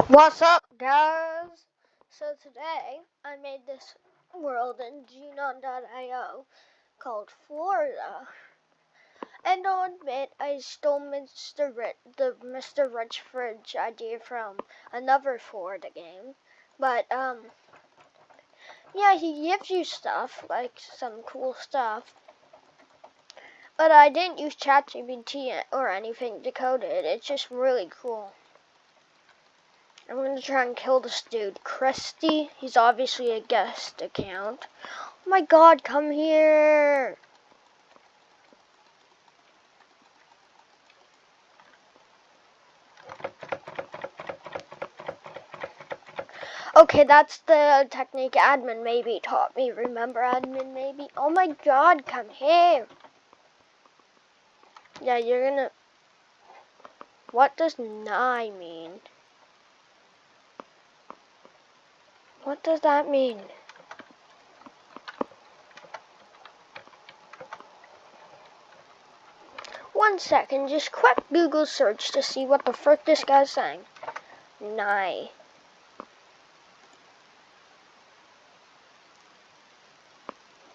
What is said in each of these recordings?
What's up, guys? So today I made this world in Gnon.io called Florida, and I'll admit I stole the Mr. Rich Fridge idea from another Florida game, but yeah, he gives you stuff like some cool stuff. But I didn't use ChatGPT or anything to code it. It's just really cool. I'm gonna try and kill this dude, Christy. He's obviously a guest account. Oh my god, come here! Okay, that's the technique admin maybe taught me. Remember admin maybe? Oh my god, come here! Yeah, you're gonna... What does nigh mean? What does that mean? One second, just quick Google search to see what the frick this guy's saying. Nigh.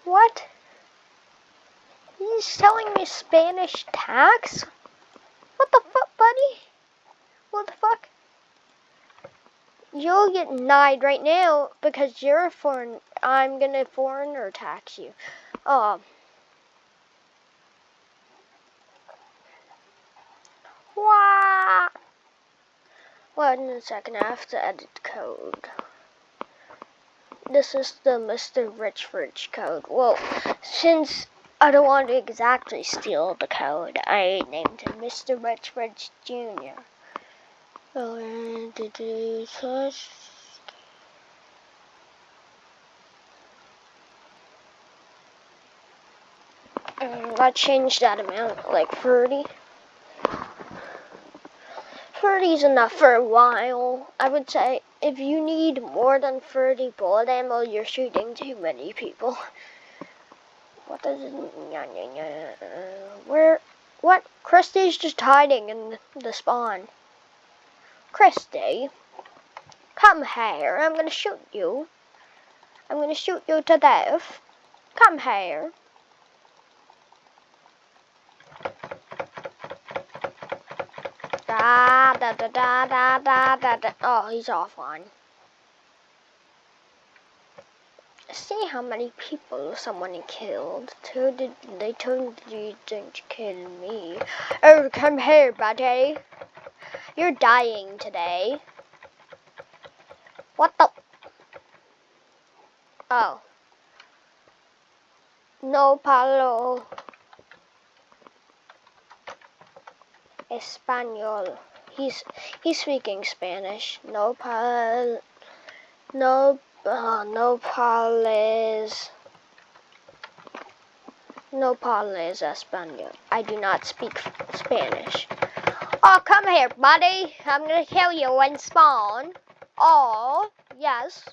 What? He's telling me Spanish tax? What the fuck, buddy? What the fuck? You'll get denied right now because you're a foreign. I'm gonna foreigner tax you. Wah! Wait a second, I have to edit code. This is the Mr. Rich Fridge code. Well, since I don't want to exactly steal the code, I named him Mr. Rich Fridge Jr. I changed that amount, like 30. 30 is enough for a while. I would say if you need more than 30 bullet ammo, you're shooting too many people. What does it... Where... What? Christy's just hiding in the spawn. Christy, come here. I'm gonna shoot you. I'm gonna shoot you to death. Come here. Oh, he's offline. See how many people someone killed. They totally didn't kill me. Oh, come here, buddy. You're dying today. What the? Oh. No palo español. He's speaking Spanish. No pales español. I do not speak Spanish. Oh, come here, buddy. I'm gonna kill you in spawn. Oh, yes.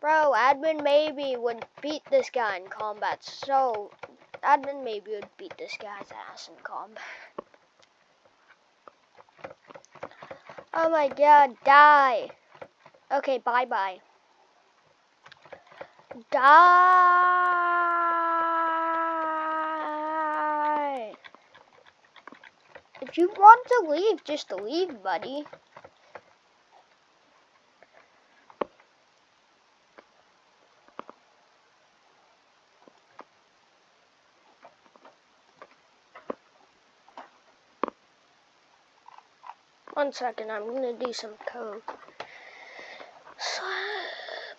Bro, admin maybe would beat this guy in combat. So, admin maybe would beat this guy's ass in combat. Oh my god, die. Okay, bye-bye. Die. If you want to leave, just leave, buddy. One second, I'm gonna do some code.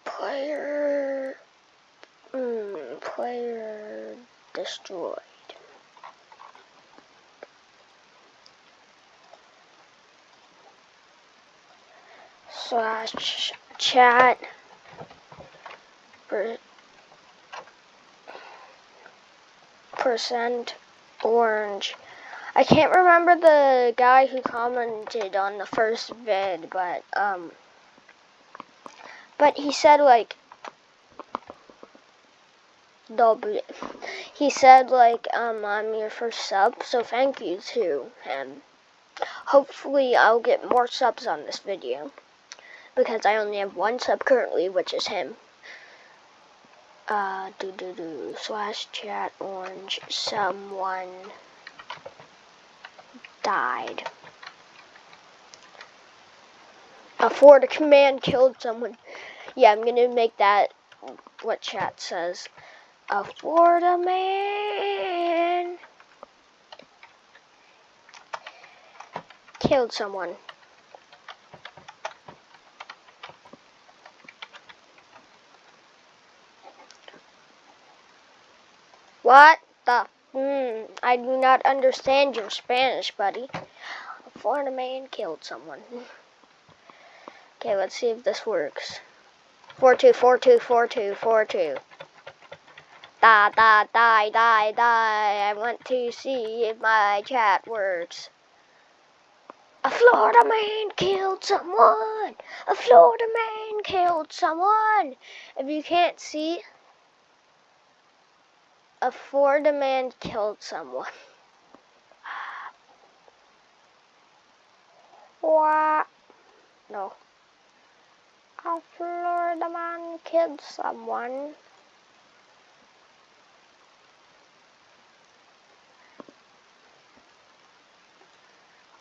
Player destroyed. / chat % orange. I can't remember the guy who commented on the first vid, but he said like he said like I'm your first sub, so thank you to him. Hopefully I'll get more subs on this video, because I only have one sub currently, which is him. /chat orange, someone died. A Florida man killed someone. Yeah, I'm gonna make that what chat says. A Florida man killed someone. What the? I do not understand your Spanish, buddy. A Florida man killed someone. Okay, let's see if this works. 42424242. Die. I want to see if my chat works. A Florida man killed someone. A Florida man killed someone. If you can't see, a Florida man killed someone. What? No. A Florida man killed someone.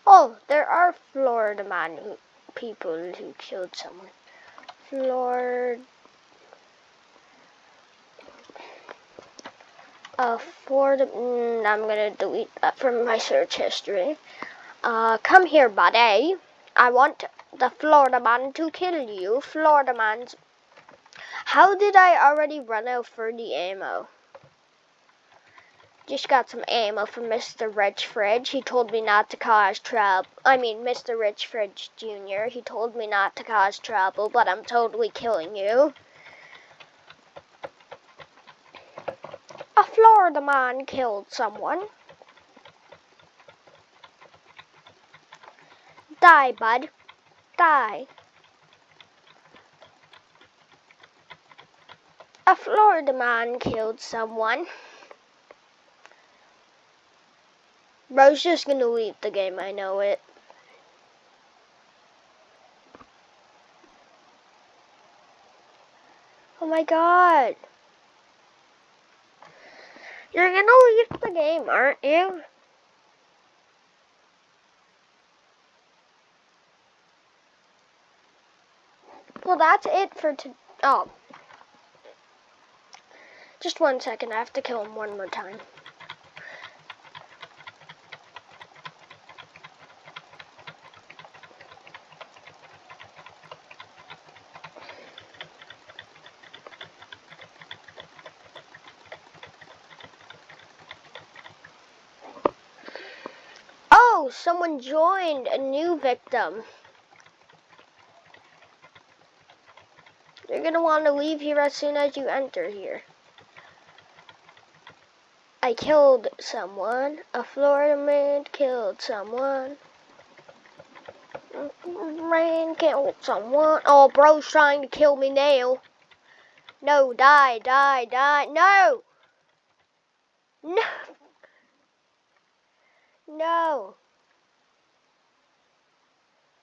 Oh, there are Florida man people who killed someone. Florida. I'm gonna delete that from my search history. Come here, buddy. I want the Florida man to kill you. Florida man's. How did I already run out for the ammo? Just got some ammo from Mr. Rich Fridge. He told me not to cause trouble. I mean, Mr. Rich Fridge Jr. He told me not to cause trouble, but I'm totally killing you. A Florida man killed someone. Die, bud. Die. A Florida man killed someone. Bro's just gonna leave the game, I know it. Oh my god. You're gonna leave the game, aren't you? Well, that's it for oh. Just 1 second, I have to kill him one more time. Oh, someone joined, a new victim. You're gonna want to leave here as soon as you enter here. I killed someone. A Florida man killed someone. Man killed someone. Oh, bro's trying to kill me now. No, die. No! No! No!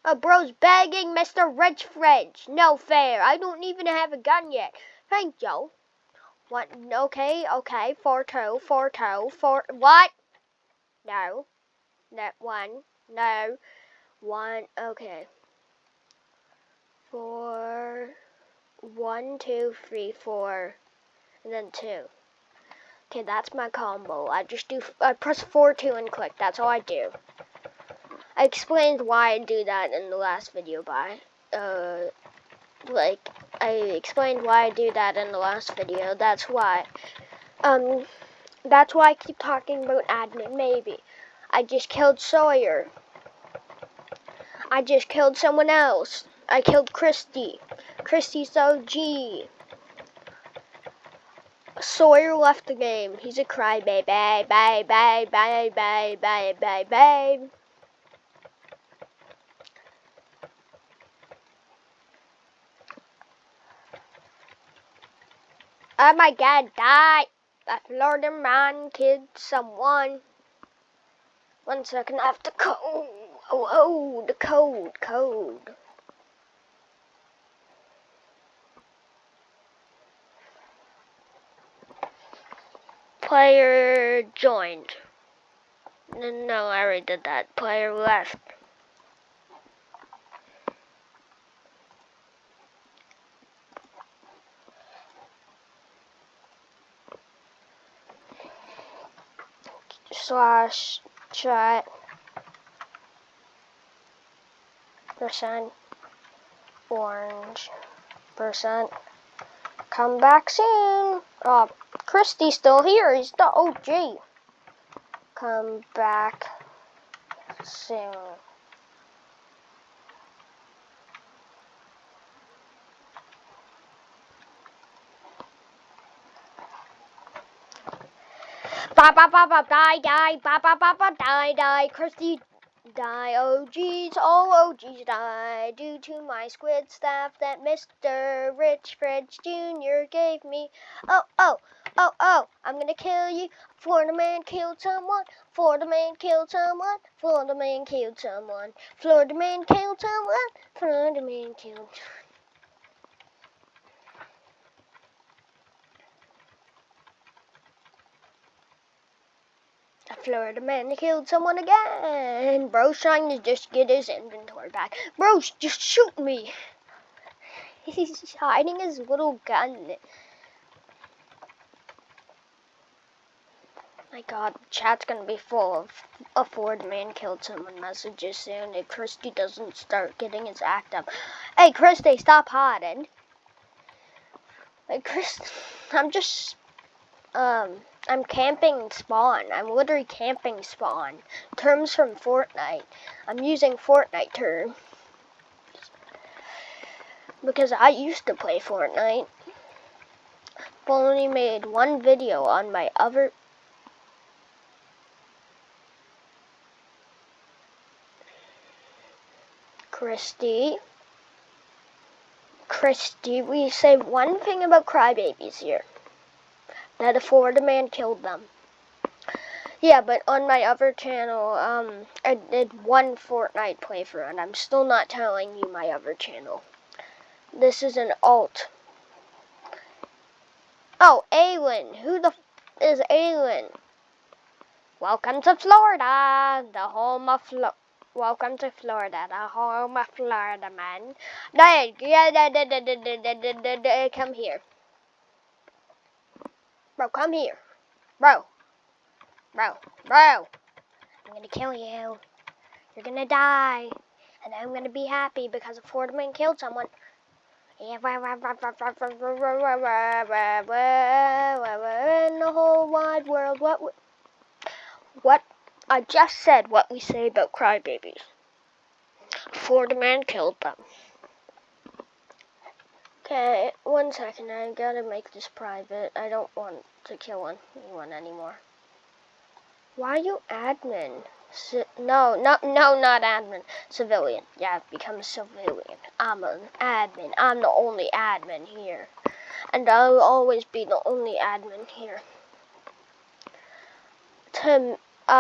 Oh, bro's begging Mr. Rich Fridge. No fair. I don't even have a gun yet. Thank you. What? Okay. 4-2. What? No. That one. No. 1. Okay. 4. 1, 2, 3, 4. And then 2. Okay, that's my combo. I press 4-2 and click. That's all I do. I explained why I do that in the last video, I explained why I do that in the last video. That's why I keep talking about admin, maybe. I just killed Sawyer. I just killed someone else. I killed Christy. Christy's OG. Sawyer left the game. He's a crybaby. Bye. Oh my god, die! The Florida man killed someone. 1 second, I have to go. Oh, the code. Player joined. No, I already did that. Player left. / chat % orange %. Come back soon. Oh, Christy's still here. He's the OG. Come back soon. Die. Christy, die. All OGs die due to my squid staff that Mr. Rich Fridge Jr. gave me. Oh, I'm gonna kill you. Florida man killed someone. Florida man killed someone. Florida man killed someone. Florida man killed someone. Florida man killed. A Florida man killed someone again. Bro's trying to just get his inventory back. Bro, just shoot me. He's hiding his little gun. My God, chat's gonna be full of a Florida man killed someone messages soon if Christy doesn't start getting his act up. Hey, Christy, stop hiding. Like, I'm camping spawn. I'm literally camping spawn. Terms from Fortnite. I'm using Fortnite terms. Because I used to play Fortnite. I've only made one video on my other... Christy, we say one thing about crybabies here. That a Florida man killed them. Yeah, but on my other channel, I did one Fortnite playthrough, and I'm still not telling you my other channel. This is an alt. Oh, Aylin. Who the is Aylin? Welcome to Florida, the home of Welcome to Florida, the home of Florida man. Come here. Bro, come here. Bro. I'm gonna kill you. You're gonna die. And I'm gonna be happy because a Florida man killed someone. In the whole wide world, what I just said what we say about crybabies. Florida man killed them. Okay, 1 second, I gotta make this private. I don't want to kill anyone anymore. Why are you admin? No, not admin. Civilian. Yeah, become civilian. I'm an admin. I'm the only admin here. And I'll always be the only admin here.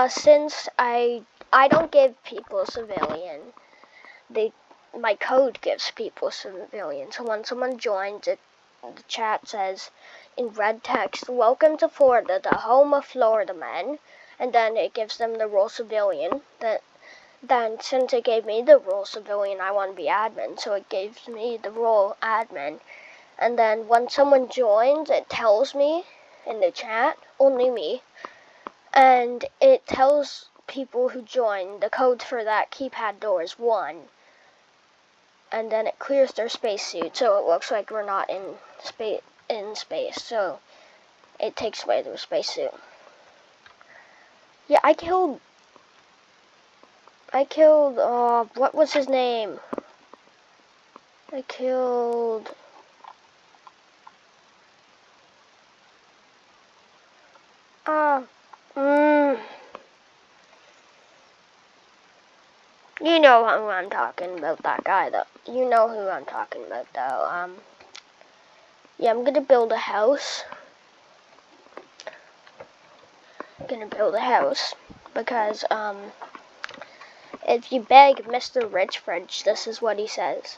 Since I don't give people civilian, my code gives people civilian. So when someone joins it, the chat says in red text, "Welcome to Florida, the home of Florida men." And then it gives them the role civilian. Then since it gave me the role civilian, I want to be admin, so it gives me the role admin. And then when someone joins, it tells me in the chat, only me, and it tells people who join the code for that keypad door is 1. And then it clears their spacesuit, so it looks like we're not in space. So it takes away their spacesuit. Yeah, I killed, what was his name? I killed, you know who I'm talking about, that guy, though. You know who I'm talking about, though. Yeah, I'm gonna build a house. Because if you beg Mr. Rich Fridge, this is what he says.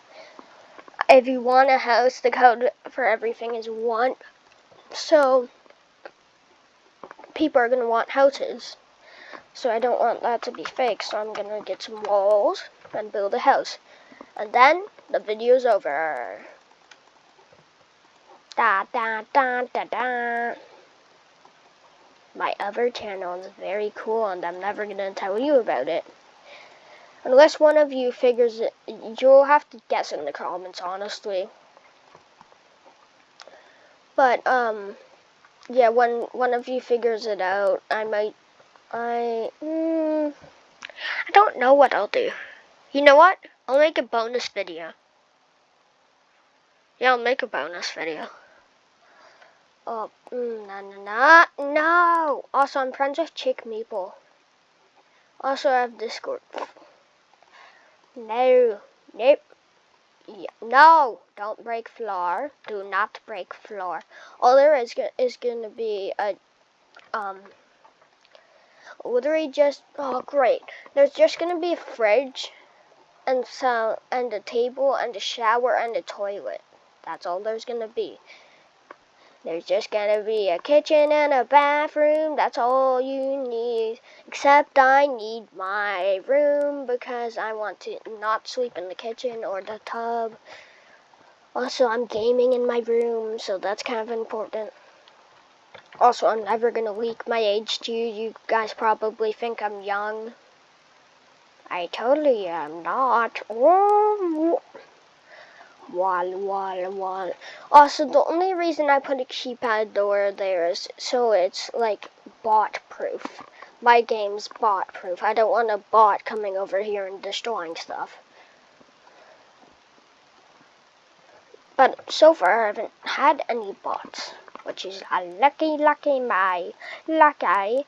If you want a house, the code for everything is 1. So people are going to want houses. So I don't want that to be fake. So I'm going to get some walls and build a house. And then the video's over. Da da da da da. My other channel is very cool and I'm never going to tell you about it. Unless one of you figures it, you'll have to guess in the comments, honestly. But, yeah, when one of you figures it out, I don't know what I'll do. You know what? I'll make a bonus video. Yeah, I'll make a bonus video. Oh, no. Also, I'm friends with Chick Meeple. Also, I have Discord. No. Nope. Yeah, no, don't break floor. Do not break floor. All there is going to be a, literally just, oh great. There's just going to be a fridge and a table and a shower and a toilet. That's all there's going to be. There's just going to be a kitchen and a bathroom. That's all you need. Except I need my room because I want to not sleep in the kitchen or the tub. Also, I'm gaming in my room, so that's kind of important. Also, I'm never going to leak my age to you. You guys probably think I'm young. I totally am not. Wall. Also, the only reason I put a keypad door there is so it's like bot proof. My game's bot proof. I don't want a bot coming over here and destroying stuff. But so far I haven't had any bots, which is a lucky my lucky.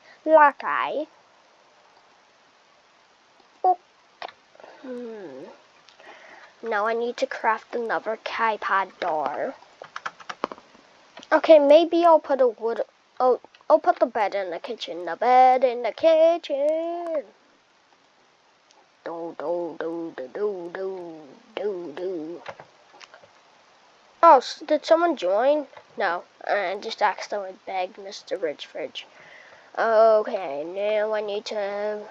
Oh. Now I need to craft another keypad door. Okay, maybe I'll put a wood. Oh, I'll put the bed in the kitchen. The bed in the kitchen. Do. Oh, did someone join? No, I just accidentally begged Mr. Rich Fridge. Okay, now I need to.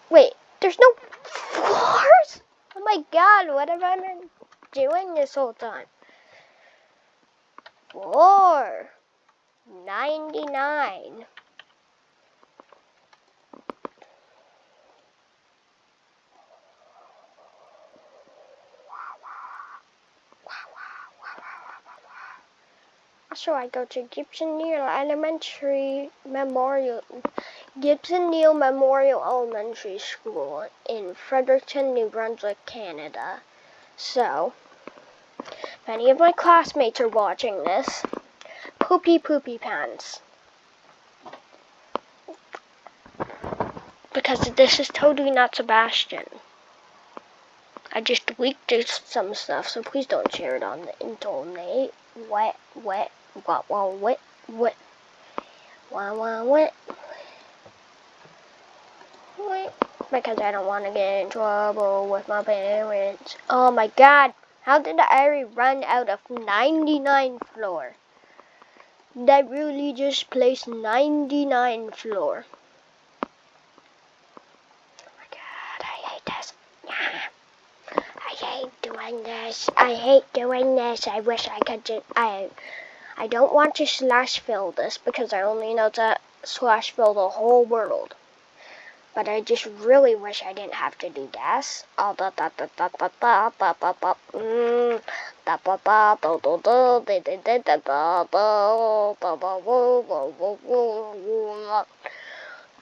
Wait, there's no floors? Oh my god, what have I been doing this whole time? 4.99. So I go to Gibson Neal Memorial Elementary School in Fredericton, New Brunswick, Canada. So, if any of my classmates are watching this, poopy pants. Because this is totally not Sebastian. I just leaked some stuff, so please don't share it on the internet. What? Because I don't want to get in trouble with my parents. Oh my god, how did I run out of 99 floor? Did I really just place 99 floor? Oh my god, I hate this. I hate doing this. I wish I could just, I don't want to slash fill this because I only know to slash fill the whole world. But I just really wish I didn't have to do this.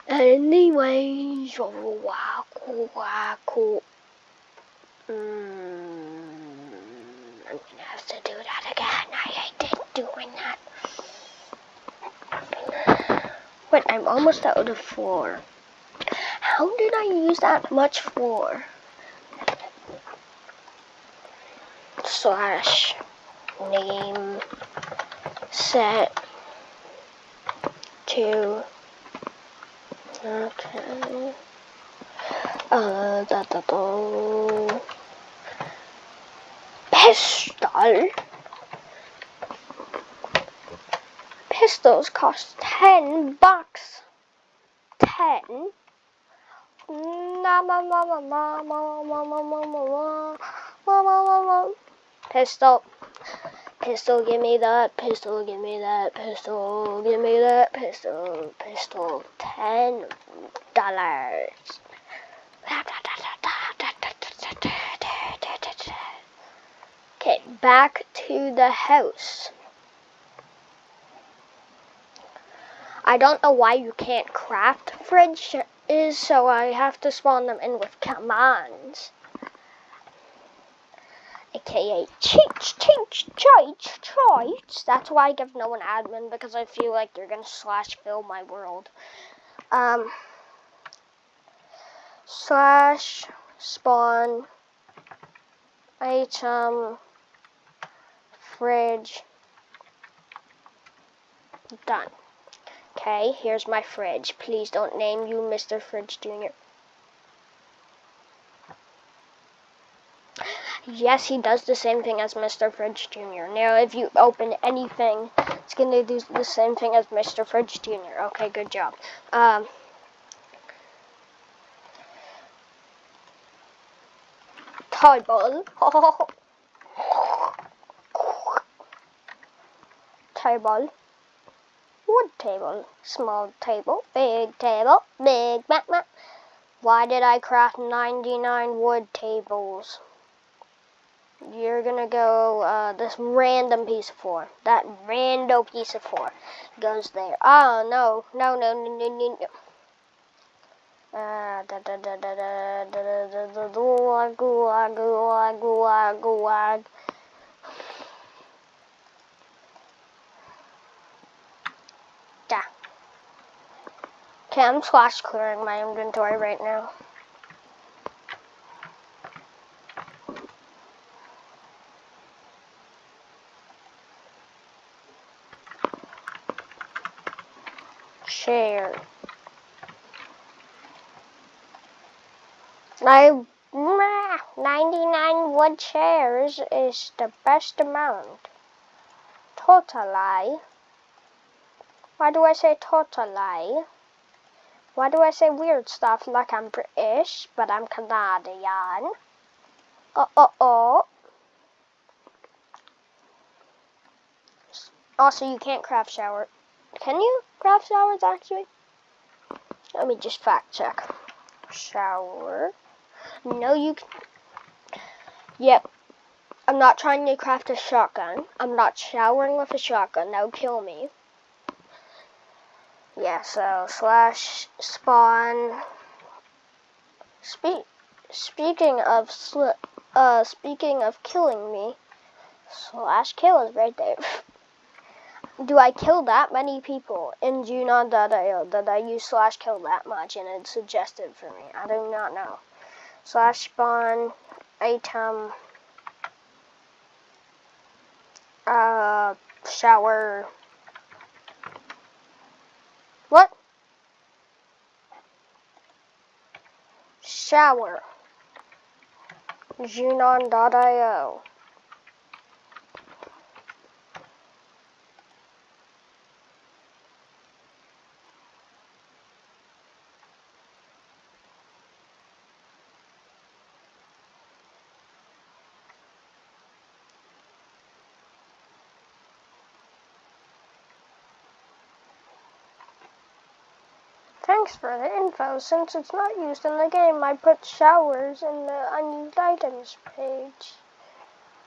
Anyways, cool. I'm gonna have to do that again. I hate doing that. Wait, I'm almost out of the floor. How did I use that much floor? Slash name set to Okay. Pistol. Pistols cost $10. 10. Pistol. Pistol, give me that. Pistol, give me that. Pistol, give me that. Pistol. Pistol. $10. Okay, back to the house. I don't know why you can't craft fridges, so I have to spawn them in with commands. AKA cheats. That's why I give no one admin, because I feel like they're gonna /fill my world. /spawn item fridge. Done. Okay, here's my fridge. Please don't name you Mr. Fridge Jr. Yes, he does the same thing as Mr. Fridge Jr. Now, if you open anything, it's going to do the same thing as Mr. Fridge Jr. Okay, good job. Table. Table. Wood table. Small table. Big table. Big map. Why did I craft 99 wood tables? You're gonna go, this random piece of 4. That random piece of 4 goes there. Oh, no. Gulag. Yeah. Okay, I'm /clearing my inventory right now. Share. 99 wood chairs is the best amount. Totally. Why do I say totally? Why do I say weird stuff like I'm British, but I'm Canadian? Also, you can't craft shower. Can you craft showers, actually? Let me just fact check. Shower. No, you can. Yep. I'm not trying to craft a shotgun. I'm not showering with a shotgun. That would kill me. Yeah, so /spawn. Speaking of killing me, /kill is right there. Do I kill that many people in Junon.io that I use /kill that much and it's suggested for me? I do not know. /spawn item shower. What? Shower. Junon.io. Thanks for the info. Since it's not used in the game, I put showers in the unused items page.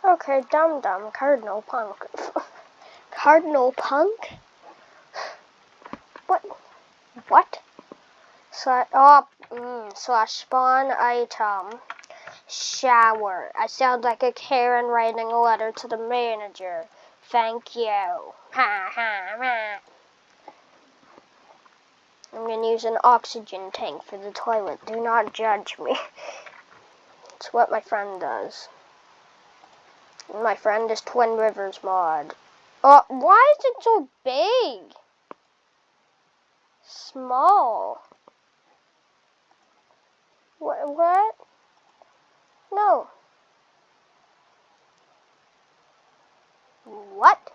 Okay, dum Cardinal Punk. Cardinal Punk? What? /spawn item. Shower. I sound like a Karen writing a letter to the manager. Thank you. I'm gonna use an oxygen tank for the toilet. Do not judge me. It's what my friend does. My friend is Twin Rivers mod. Oh, why is it so big? Small. What? No. What?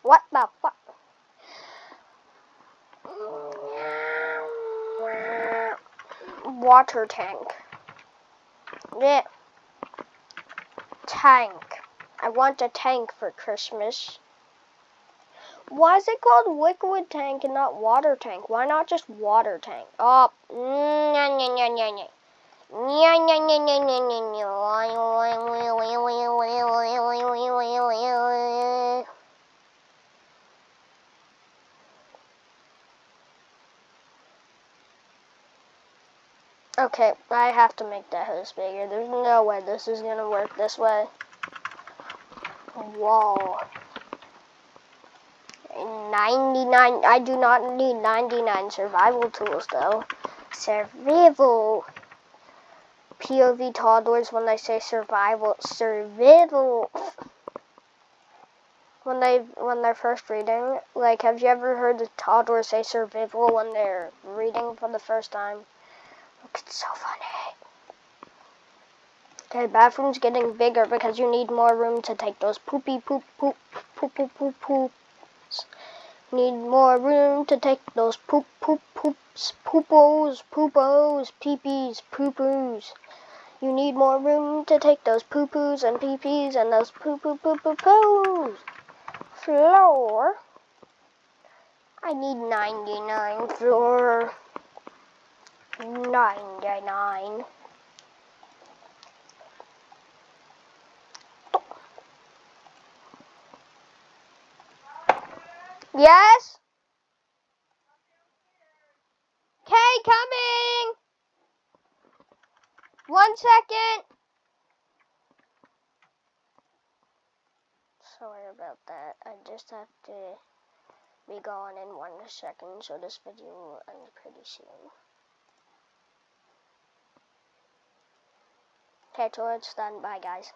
What the fuck? Water tank. Yeah. Tank. I want a tank for Christmas. Why is it called liquid tank and not water tank? Why not just water tank? Oh. Okay, I have to make that house bigger. There's no way this is gonna work this way. Whoa. 99, I do not need 99 survival tools though. Survival. POV toddlers when they say survival. When they're first reading. Like, have you ever heard the toddlers say survival when they're reading for the first time? Look, it's so funny. Okay, bathroom's getting bigger because you need more room to take those poops. Need more room to take those poops, poopos, peepees, poo-poos. You need more room to take those poo-poos and pee-pees and those poo-poos. Floor. I need 99 floor. 99. Yes? Okay, coming. 1 second. Sorry about that. I just have to be gone in 1 second, so this video will end pretty soon. Okay, so it's done. Bye, guys.